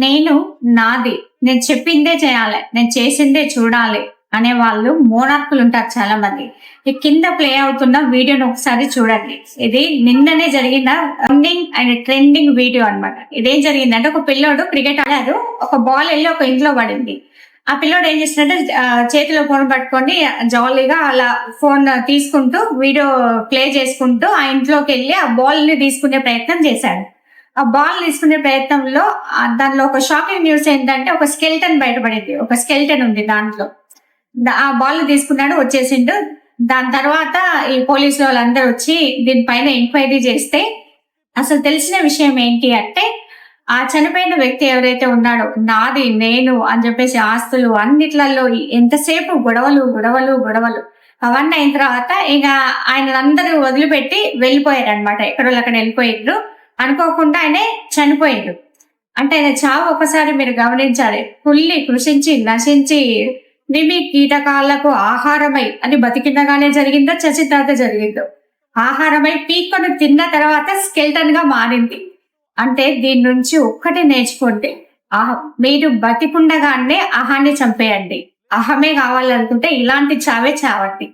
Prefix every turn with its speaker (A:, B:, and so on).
A: నేను నాది. నేను చెప్పిందే చేయాలి. నేను చేసిందే చూడాలి అనే వాళ్ళు మోనార్కులు ఉంటారు చాలా మంది. ఈ కింద ప్లే అవుతున్న వీడియోని ఒకసారి చూడండి. ఇది నిన్ననే జరిగిన ట్రెండింగ్ వీడియో అన్నమాట. ఇదేం జరిగిందంటే ఒక పిల్లోడు క్రికెట్ ఆడారు. ఒక బాల్ ఎళ్లి ఒక ఇంట్లో పడింది. ఆ పిల్లోడు ఏం చేస్తున్నాడంటే చేతిలో ఫోన్ పట్టుకొని జాలీగా అలా ఫోన్ తీసుకుంటూ వీడియో ప్లే చేసుకుంటూ ఆ ఇంట్లోకెళ్ళి ఆ బాల్‌ని తీసుకునే ప్రయత్నం చేశాడు. ఆ బాల్ తీసుకునే ప్రయత్నంలో దానిలో ఒక షాకింగ్ న్యూస్ ఏంటంటే ఒక స్కెలిటన్ బయటపడింది. ఒక స్కెలిటన్ ఉంది దాంట్లో. ఆ బాల్ తీసుకున్నాడు వచ్చేసిండు. దాని తర్వాత ఈ పోలీసులు వాళ్ళందరూ వచ్చి దీనిపైన ఎంక్వైరీ చేస్తే అసలు తెలిసిన విషయం ఏంటి అంటే ఆ చనిపోయిన వ్యక్తి ఎవరైతే ఉన్నాడో నాది నేను అని చెప్పేసి ఆస్తులు అన్నిట్లలో ఎంతసేపు గొడవలు గొడవలు గొడవలు అవన్నీ అయిన తర్వాత ఇక ఆయన అందరూ వదిలిపెట్టి వెళ్ళిపోయారనమాట. ఎక్కడోళ్ళు అక్కడ వెళ్ళిపోయిండ్రు. అనుకోకుండా ఆయనే చనిపోయిండు. అంటే ఆయన చావు ఒకసారి మీరు గమనించాలి. కుళ్ళి కృషించి నశించి క్రిమి కీటకాలకు ఆహారమై అది బతికిండగానే జరిగిందో చచ్చిన తర్వాత జరిగిందో ఆహారమై పీక్కొని తిన్న తర్వాత స్కెల్టన్ గా మారింది. అంటే దీని నుంచి ఒక్కటే నేర్చుకోండి. మీరు బతికుండగానే అహాన్ని చంపేయండి. అహమే కావాలనుకుంటే ఇలాంటి చావే చావండి.